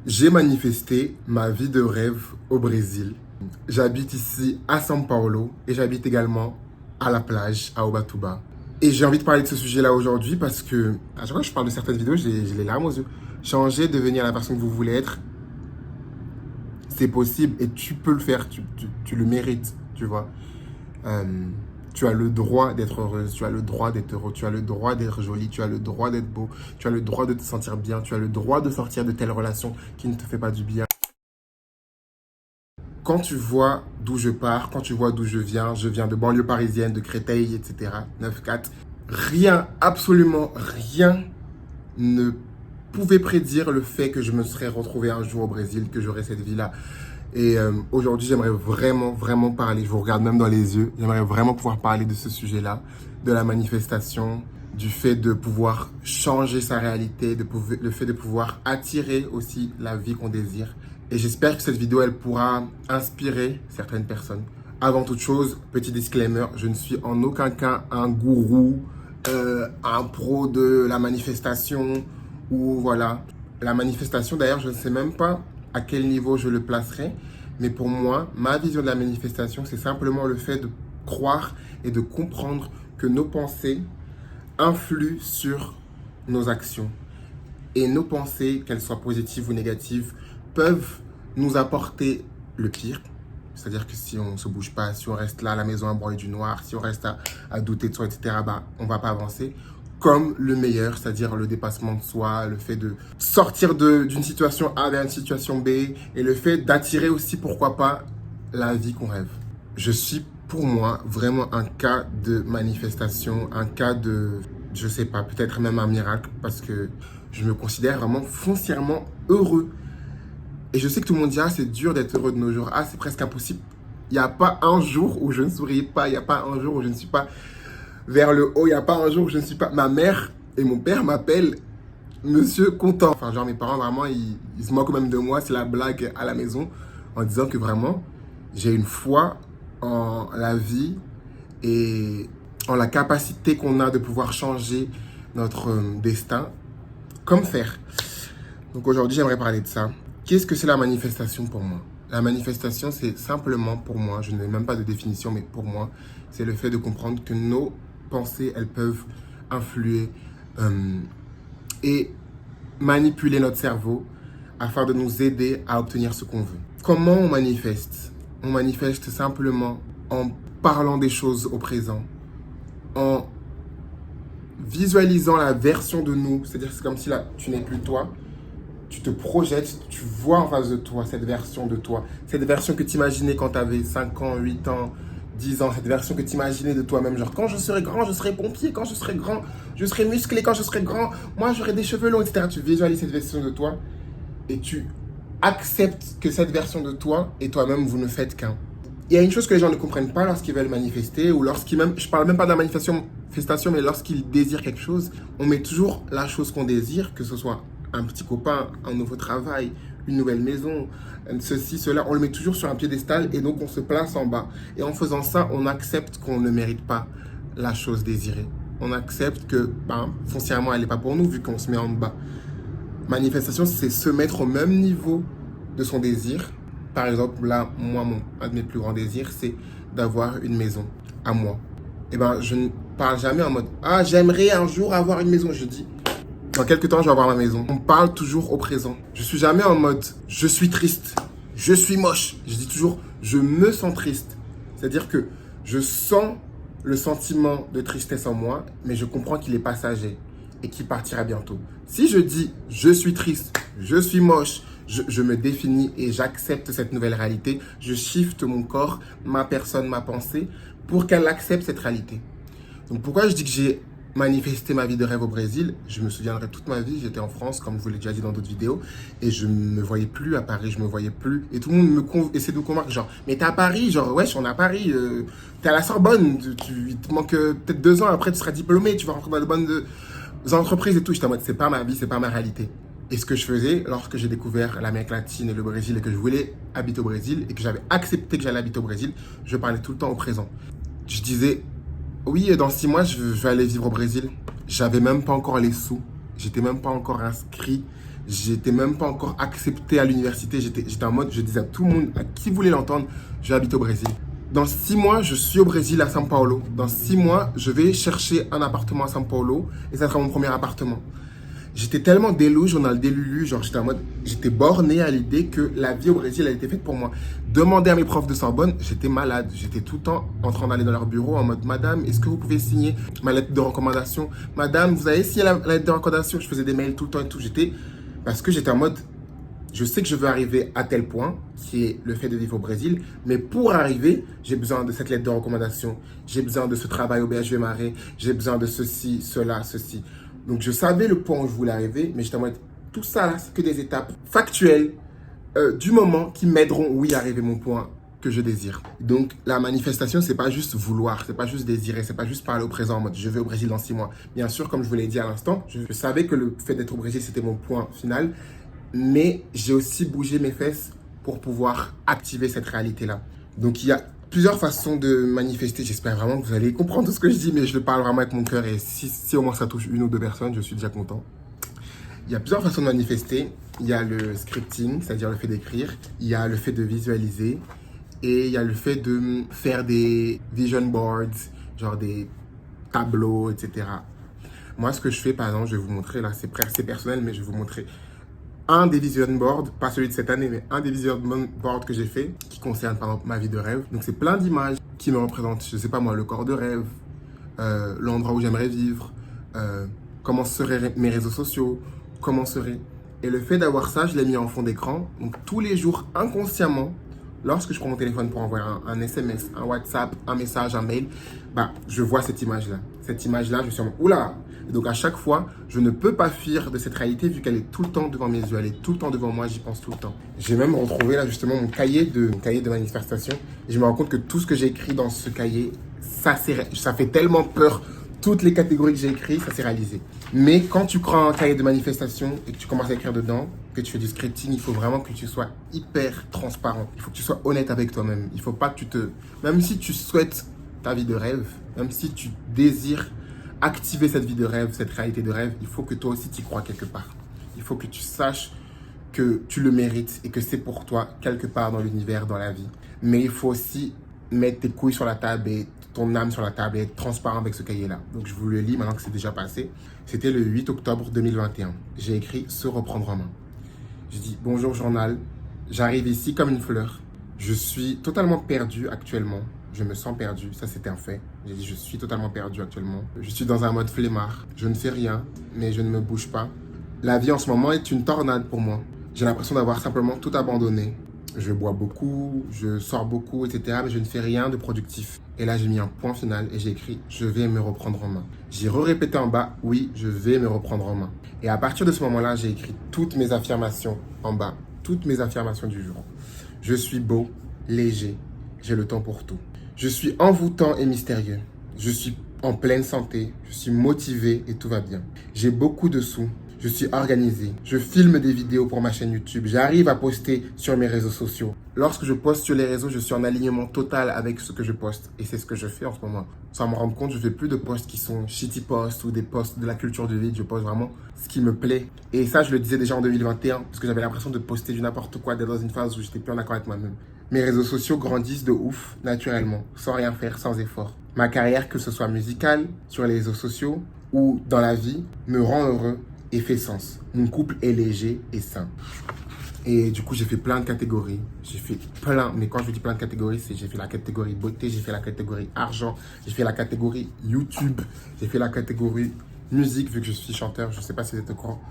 J'ai manifesté ma vie de rêve au Brésil. J'habite ici à São Paulo et j'habite également à la plage, à Ubatuba. Et j'ai envie de parler de ce sujet-là aujourd'hui parce que à chaque fois que je parle de certaines vidéos, j'ai les larmes aux yeux. Changer, devenir la personne que vous voulez être, c'est possible et tu peux le faire, tu le mérites, tu vois. Euh, Tu as le droit d'être heureuse, tu as le droit d'être heureux, tu as le droit d'être jolie, tu as le droit d'être beau, tu as le droit de te sentir bien, tu as le droit de sortir de telle relation qui ne te fait pas du bien. Quand tu vois d'où je pars, quand tu vois d'où je viens de banlieue parisienne, de Créteil, etc., 9-4, rien, absolument rien ne pouvait prédire le fait que je me serais retrouvé un jour au Brésil, que j'aurais cette vie-là. Et aujourd'hui, j'aimerais vraiment parler, je vous regarde même dans les yeux, j'aimerais vraiment pouvoir parler de ce sujet-là, de la manifestation, du fait de pouvoir changer sa réalité, le fait de pouvoir attirer aussi la vie qu'on désire. Et j'espère que cette vidéo, elle pourra inspirer certaines personnes. Avant toute chose, petit disclaimer, je ne suis en aucun cas un gourou, un pro de la manifestation, ou voilà. La manifestation, d'ailleurs, je ne sais même pas à quel niveau je le placerai. Mais pour moi, ma vision de la manifestation, c'est simplement le fait de croire et de comprendre que nos pensées influent sur nos actions. Et nos pensées, qu'elles soient positives ou négatives, peuvent nous apporter le pire. C'est-à-dire que si on ne se bouge pas, si on reste là à la maison à broyer du noir, si on reste à douter de soi, etc., bah, on ne va pas avancer. Comme le meilleur, c'est-à-dire le dépassement de soi, le fait de sortir d'une situation A vers une situation B, et le fait d'attirer aussi, pourquoi pas, la vie qu'on rêve. Je suis, pour moi, vraiment un cas de manifestation, un cas de, je sais pas, peut-être même un miracle, parce que je me considère vraiment foncièrement heureux. Et je sais que tout le monde dit, ah, c'est dur d'être heureux de nos jours, ah, c'est presque impossible. Il n'y a pas un jour où je ne souris pas, il n'y a pas un jour où je ne suis pas vers le haut, il n'y a pas un jour où je ne suis pas... Ma mère et mon père m'appellent Monsieur Content. Enfin, genre, mes parents, vraiment, ils se moquent même de moi, c'est la blague à la maison, en disant que vraiment, j'ai une foi en la vie et en la capacité qu'on a de pouvoir changer notre destin comme faire. Donc aujourd'hui, j'aimerais parler de ça. Qu'est-ce que c'est la manifestation pour moi? La manifestation, c'est simplement pour moi, je n'ai même pas de définition, mais pour moi, c'est le fait de comprendre que nos pensées, elles peuvent influer et manipuler notre cerveau afin de nous aider à obtenir ce qu'on veut. Comment on manifeste? On manifeste simplement en parlant des choses au présent, en visualisant la version de nous, c'est-à-dire c'est comme si là, tu n'es plus toi, tu te projettes, tu vois en face de toi cette version de toi, cette version que tu imaginais quand tu avais 5 ans, 8 ans, 10 ans, cette version que tu imaginais de toi-même, genre quand je serai grand, je serai pompier, quand je serai grand, je serai musclé, quand je serai grand, moi j'aurai des cheveux longs, etc. Tu visualises cette version de toi et tu acceptes que cette version de toi et toi-même, vous ne faites qu'un. Il y a une chose que les gens ne comprennent pas lorsqu'ils veulent manifester ou lorsqu'ils même, je parle même pas de la manifestation, mais lorsqu'ils désirent quelque chose, on met toujours la chose qu'on désire, que ce soit un petit copain, un nouveau travail, une nouvelle maison, ceci, cela, on le met toujours sur un piédestal et donc on se place en bas. Et en faisant ça, on accepte qu'on ne mérite pas la chose désirée. On accepte que, foncièrement, elle n'est pas pour nous vu qu'on se met en bas. Manifestation, c'est se mettre au même niveau de son désir. Par exemple, là, moi, un de mes plus grands désirs, c'est d'avoir une maison à moi. Et je ne parle jamais en mode « Ah, j'aimerais un jour avoir une maison ». Je dis « Dans quelques temps, je vais avoir ma maison ». On parle toujours au présent. Je suis jamais en mode « Je suis triste, je suis moche ». Je dis toujours « Je me sens triste ». C'est-à-dire que je sens le sentiment de tristesse en moi, mais je comprends qu'il est passager et qu'il partira bientôt. Si je dis « Je suis triste, je suis moche », je me définis et j'accepte cette nouvelle réalité. Je shift mon corps, ma personne, ma pensée pour qu'elle accepte cette réalité. Donc pourquoi je dis que j'ai manifesté ma vie de rêve au Brésil? Je me souviendrai toute ma vie, j'étais en France, comme je vous l'ai déjà dit dans d'autres vidéos, et je ne me voyais plus à Paris, je me voyais plus. Et tout le monde essaie de me convaincre, genre, mais t'es à Paris, genre, wesh, on est à Paris, t'es à la Sorbonne, il te manque peut-être 2 ans, après tu seras diplômé, tu vas rentrer dans de bonnes entreprises et tout. J'étais en mode, c'est pas ma vie, c'est pas ma réalité. Et ce que je faisais lorsque j'ai découvert l'Amérique latine et le Brésil et que je voulais habiter au Brésil et que j'avais accepté que j'allais habiter au Brésil, je parlais tout le temps au présent. Je disais, oui, dans 6 mois, je vais aller vivre au Brésil. J'avais même pas encore les sous. J'étais même pas encore inscrit J'étais même pas encore accepté à l'université. J'étais en mode, je disais à tout le monde, à qui voulait l'entendre, je habite au Brésil. Dans 6 mois, je suis au Brésil, à São Paulo. Dans 6 mois, je vais chercher un appartement à São Paulo et ça sera mon premier appartement. J'étais tellement délusional, délulu, genre j'étais en mode, j'étais borné à l'idée que la vie au Brésil, elle était faite pour moi. Demander à mes profs de Sorbonne, j'étais malade. J'étais tout le temps en train d'aller dans leur bureau en mode, Madame, est-ce que vous pouvez signer ma lettre de recommandation? Madame, vous avez signé la lettre de recommandation? Je faisais des mails tout le temps et tout. Parce que j'étais en mode, je sais que je veux arriver à tel point, qui est le fait de vivre au Brésil, mais pour arriver, j'ai besoin de cette lettre de recommandation, j'ai besoin de ce travail au BHV Marais, j'ai besoin de ceci, cela, ceci. Donc je savais le point où je voulais arriver, mais j'étais en mode, tout ça là, c'est que des étapes factuelles du moment qui m'aideront, oui, à arriver à mon point que je désire. Donc la manifestation, c'est pas juste vouloir, c'est pas juste désirer, c'est pas juste parler au présent en mode je vais au Brésil dans 6 mois. Bien sûr, comme je vous l'ai dit à l'instant, je savais que le fait d'être au Brésil, c'était mon point final, mais j'ai aussi bougé mes fesses pour pouvoir activer cette réalité-là. Donc il y a plusieurs façons de manifester. J'espère vraiment que vous allez comprendre tout ce que je dis, mais je le parle vraiment avec mon cœur et si au moins ça touche une ou deux personnes, je suis déjà content. Il y a plusieurs façons de manifester. Il y a le scripting, c'est-à-dire le fait d'écrire. Il y a le fait de visualiser. Et il y a le fait de faire des vision boards, genre des tableaux, etc. Moi, ce que je fais, par exemple, je vais vous montrer, là, c'est personnel, mais je vais vous montrer un des vision boards, pas celui de cette année, mais un des vision boards que j'ai fait, qui concerne, par exemple, ma vie de rêve. Donc, c'est plein d'images qui me représentent, je sais pas moi, le corps de rêve, l'endroit où j'aimerais vivre, comment seraient mes réseaux sociaux, comment serait. Et le fait d'avoir ça, je l'ai mis en fond d'écran. Donc, tous les jours, inconsciemment, lorsque je prends mon téléphone pour envoyer un SMS, un WhatsApp, un message, un mail, bah, je vois cette image-là. Cette image-là, je suis en mode, oula! Et donc, à chaque fois, je ne peux pas fuir de cette réalité vu qu'elle est tout le temps devant mes yeux. Elle est tout le temps devant moi, j'y pense tout le temps. J'ai même retrouvé là, justement, mon cahier de manifestation. Et je me rends compte que tout ce que j'ai écrit dans ce cahier, ça fait tellement peur. Toutes les catégories que j'ai écrites, ça s'est réalisé. Mais quand tu prends un cahier de manifestation et que tu commences à écrire dedans, que tu fais du scripting, il faut vraiment que tu sois hyper transparent. Il faut que tu sois honnête avec toi-même. Il faut pas que même si tu souhaites ta vie de rêve, même si tu désires activer cette vie de rêve, cette réalité de rêve, il faut que toi aussi tu y crois quelque part. Il faut que tu saches que tu le mérites et que c'est pour toi quelque part dans l'univers, dans la vie. Mais il faut aussi mettre tes couilles sur la table et ton âme sur la table et être transparent avec ce cahier-là. Donc, je vous le lis maintenant que c'est déjà passé. C'était le 8 octobre 2021. J'ai écrit « Se reprendre en main ». Je dis « Bonjour journal, j'arrive ici comme une fleur. Je suis totalement perdu actuellement. Je me sens perdu, ça c'était un fait. J'ai dit « Je suis totalement perdu actuellement. Je suis dans un mode flemmard. Je ne fais rien, mais je ne me bouge pas. La vie en ce moment est une tornade pour moi. J'ai l'impression d'avoir simplement tout abandonné. Je bois beaucoup, je sors beaucoup, etc. Mais je ne fais rien de productif. » Et là, j'ai mis un point final et j'ai écrit « Je vais me reprendre en main ». J'ai répété en bas « Oui, je vais me reprendre en main ». Et à partir de ce moment-là, j'ai écrit toutes mes affirmations en bas. Toutes mes affirmations du jour. Je suis beau, léger, j'ai le temps pour tout. Je suis envoûtant et mystérieux. Je suis en pleine santé, je suis motivé et tout va bien. J'ai beaucoup de sous. Je suis organisé. Je filme des vidéos pour ma chaîne YouTube. J'arrive à poster sur mes réseaux sociaux. Lorsque je poste sur les réseaux, je suis en alignement total avec ce que je poste. Et c'est ce que je fais en ce moment. Sans me rendre compte, je ne fais plus de posts qui sont shitty posts ou des posts de la culture du vide. Je poste vraiment ce qui me plaît. Et ça, je le disais déjà en 2021 parce que j'avais l'impression de poster du n'importe quoi, d'être dans une phase où j'étais plus en accord avec moi-même. Mes réseaux sociaux grandissent de ouf, naturellement, sans rien faire, sans effort. Ma carrière, que ce soit musicale, sur les réseaux sociaux ou dans la vie, me rend heureux et fait sens. Mon couple est léger et sain. Et du coup, j'ai fait plein de catégories. J'ai fait plein, mais quand je dis plein de catégories, c'est j'ai fait la catégorie beauté, j'ai fait la catégorie argent, j'ai fait la catégorie YouTube, j'ai fait la catégorie musique, vu que je suis chanteur, je sais pas si vous êtes au courant.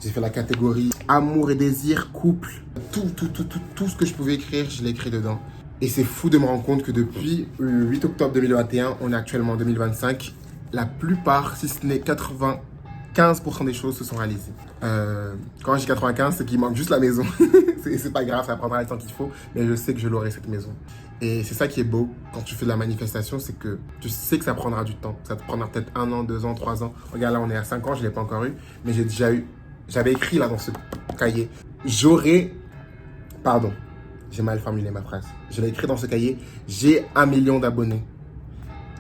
J'ai fait la catégorie amour et désir, couple. Tout ce que je pouvais écrire, je l'ai écrit dedans. Et c'est fou de me rendre compte que depuis le 8 octobre 2021, on est actuellement en 2025. La plupart, si ce n'est 95% des choses se sont réalisées. Quand je dis 95, c'est qu'il manque juste la maison. c'est pas grave, ça prendra le temps qu'il faut, mais je sais que je l'aurai cette maison. Et c'est ça qui est beau quand tu fais de la manifestation, c'est que tu sais que ça prendra du temps. Ça te prendra peut-être 1 an, 2 ans, 3 ans. Regarde, là, on est à 5 ans, je ne l'ai pas encore eu, mais j'ai déjà eu. J'avais écrit là dans ce cahier. Pardon, j'ai mal formulé ma phrase. Je l'ai écrit dans ce cahier. J'ai 1 million d'abonnés.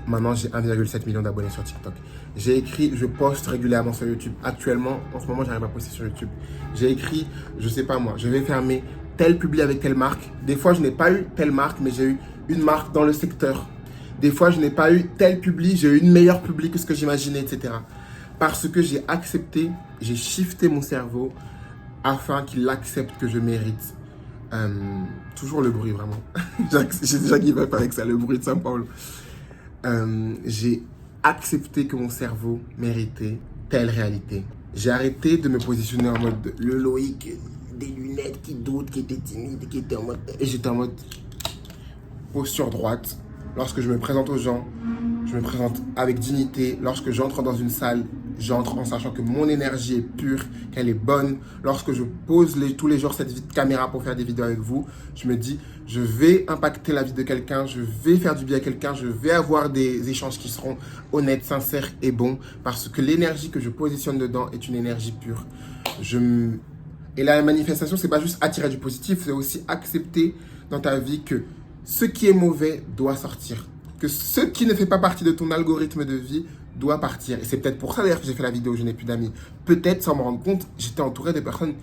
Maintenant, j'ai 1,7 million d'abonnés sur TikTok. J'ai écrit, je poste régulièrement sur YouTube. Actuellement, en ce moment, j'arrive à poster sur YouTube. J'ai écrit, je sais pas moi, je vais fermer tel publi avec telle marque. Des fois, je n'ai pas eu telle marque, mais j'ai eu une marque dans le secteur. Des fois, je n'ai pas eu tel publi, j'ai eu une meilleure publi que ce que j'imaginais, etc. Parce que j'ai accepté, j'ai shifté mon cerveau afin qu'il accepte que je mérite. Toujours le bruit, vraiment. J'ai déjà give up avec ça, le bruit de São Paulo. J'ai accepté que mon cerveau méritait telle réalité. J'ai arrêté de me positionner en mode le Loïc des lunettes qui doute, qui était timide, qui était en mode... Et j'étais en mode posture droite. Lorsque je me présente aux gens, je me présente avec dignité. Lorsque j'entre dans une salle, j'entre en sachant que mon énergie est pure, qu'elle est bonne. Lorsque je pose tous les jours cette caméra pour faire des vidéos avec vous, je me dis, je vais impacter la vie de quelqu'un, je vais faire du bien à quelqu'un, je vais avoir des échanges qui seront honnêtes, sincères et bons, parce que l'énergie que je positionne dedans est une énergie pure. Et la manifestation, c'est pas juste attirer du positif, c'est aussi accepter dans ta vie que ce qui est mauvais doit sortir. Que ce qui ne fait pas partie de ton algorithme de vie doit partir. Et c'est peut-être pour ça d'ailleurs que j'ai fait la vidéo « Je n'ai plus d'amis ». Peut-être, sans me rendre compte, j'étais entouré de personnes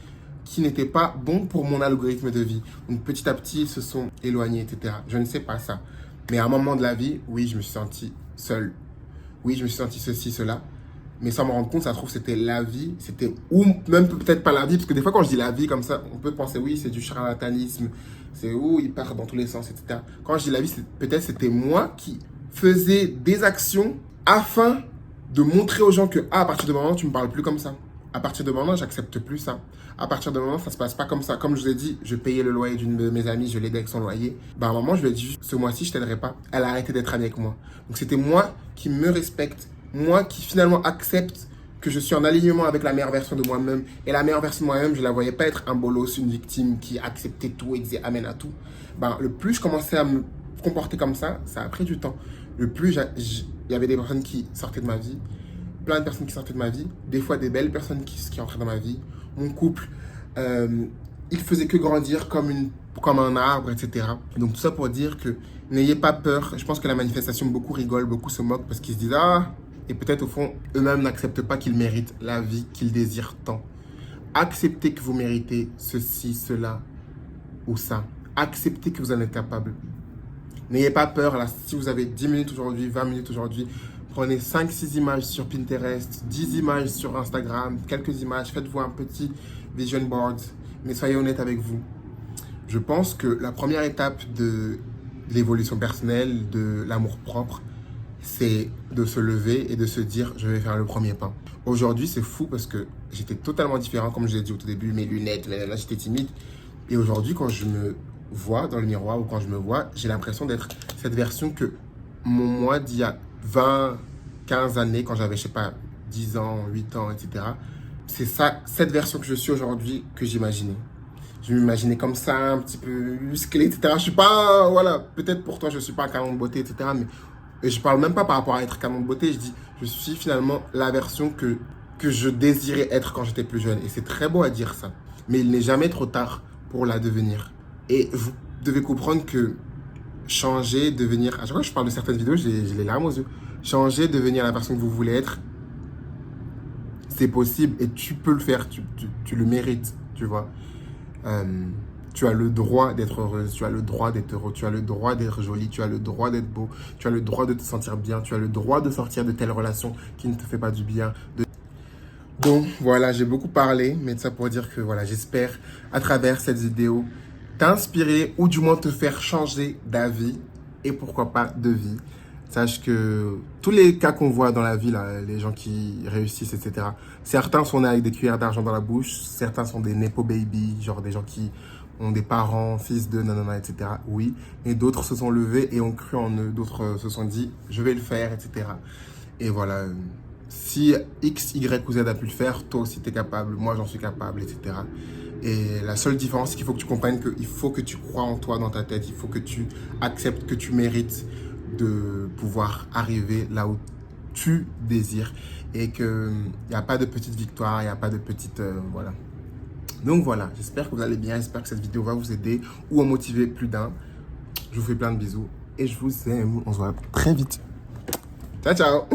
qui n'étaient pas bons pour mon algorithme de vie. Donc petit à petit, ils se sont éloignés, etc. Je ne sais pas ça. Mais à un moment de la vie, oui, je me suis senti seul. Oui, je me suis senti ceci, cela. Mais sans me rendre compte, ça se trouve, c'était la vie. C'était, ou même peut-être pas la vie. Parce que des fois, quand je dis la vie comme ça, on peut penser, oui, c'est du charlatanisme. C'est où il part dans tous les sens, etc. Quand je dis la vie, peut-être c'était moi qui faisais des actions afin de montrer aux gens que, à partir de maintenant, tu ne me parles plus comme ça. À partir de maintenant, j'accepte plus ça. À partir de maintenant, ça ne se passe pas comme ça. Comme je vous ai dit, je payais le loyer d'une de mes amies, je l'aidais avec son loyer. À un moment, je lui ai dit, ce mois-ci, je ne t'aiderai pas. Elle a arrêté d'être amie avec moi. Donc, c'était moi qui me respecte, moi qui finalement accepte que je suis en alignement avec la meilleure version de moi-même. Et la meilleure version de moi-même, je ne la voyais pas être un bolos, une victime qui acceptait tout et disait amen à tout. Le plus je commençais à me comporter comme ça, ça a pris du temps. Le plus il y avait des personnes qui sortaient de ma vie, plein de personnes qui sortaient de ma vie, des fois des belles personnes qui entraient dans ma vie. Mon couple, il faisait que grandir comme un arbre, etc. Donc tout ça pour dire que n'ayez pas peur. Je pense que la manifestation, beaucoup rigolent, beaucoup se moquent parce qu'ils se disent « Ah !» Et peut-être au fond, eux-mêmes n'acceptent pas qu'ils méritent la vie qu'ils désirent tant. Acceptez que vous méritez ceci, cela ou ça. Acceptez que vous en êtes capable. N'ayez pas peur. Là, si vous avez 10 minutes aujourd'hui, 20 minutes aujourd'hui, prenez 5-6 images sur Pinterest, 10 images sur Instagram, quelques images. Faites-vous un petit vision board. Mais soyez honnête avec vous. Je pense que la première étape de l'évolution personnelle, de l'amour-propre, c'est de se lever et de se dire « je vais faire le premier pas ». Aujourd'hui, c'est fou parce que j'étais totalement différent, comme je l'ai dit au tout début, mes lunettes, là, j'étais timide. Et aujourd'hui, quand je me vois dans le miroir ou quand je me vois, j'ai l'impression d'être cette version que mon moi d'il y a 20, 15 années, quand j'avais, je sais pas, 10 ans, 8 ans, etc. C'est ça, cette version que je suis aujourd'hui que j'imaginais. Je m'imaginais comme ça, un petit peu musclé, etc. Je suis pas, voilà, peut-être pour toi, je suis pas un canon de beauté, etc. Mais et je parle même pas par rapport à être canon de beauté, je dis, je suis finalement la version que je désirais être quand j'étais plus jeune. Et c'est très beau à dire ça. Mais il n'est jamais trop tard pour la devenir. Et vous devez comprendre que changer, devenir... À chaque fois que je parle de certaines vidéos, j'ai les larmes aux yeux. Changer, devenir la personne que vous voulez être, c'est possible et tu peux le faire. Tu le mérites, tu vois. Tu as le droit d'être heureuse, tu as le droit d'être heureux, tu as le droit d'être jolie, tu as le droit d'être beau, tu as le droit de te sentir bien, tu as le droit de sortir de telle relation qui ne te fait pas du bien. Donc voilà, j'ai beaucoup parlé, mais ça pour dire que voilà, j'espère à travers cette vidéo t'inspirer ou du moins te faire changer d'avis et pourquoi pas de vie. Sache que tous les cas qu'on voit dans la vie, là, les gens qui réussissent, etc., certains sont nés avec des cuillères d'argent dans la bouche, certains sont des nepo baby, genre des gens qui ont des parents, fils de nanana, etc. Oui, et d'autres se sont levés et ont cru en eux, d'autres se sont dit « je vais le faire », etc. Et voilà, si X, Y ou Z a pu le faire, toi aussi tu es capable, moi j'en suis capable, etc. Et la seule différence, c'est qu'il faut que tu comprennes qu'il faut que tu crois en toi dans ta tête, il faut que tu acceptes que tu mérites de pouvoir arriver là où tu désires et qu'il n'y a pas de petite victoire, il n'y a pas de petite... voilà. Donc voilà, j'espère que vous allez bien, j'espère que cette vidéo va vous aider ou en motiver plus d'un. Je vous fais plein de bisous et je vous aime. On se voit très vite. Ciao, ciao.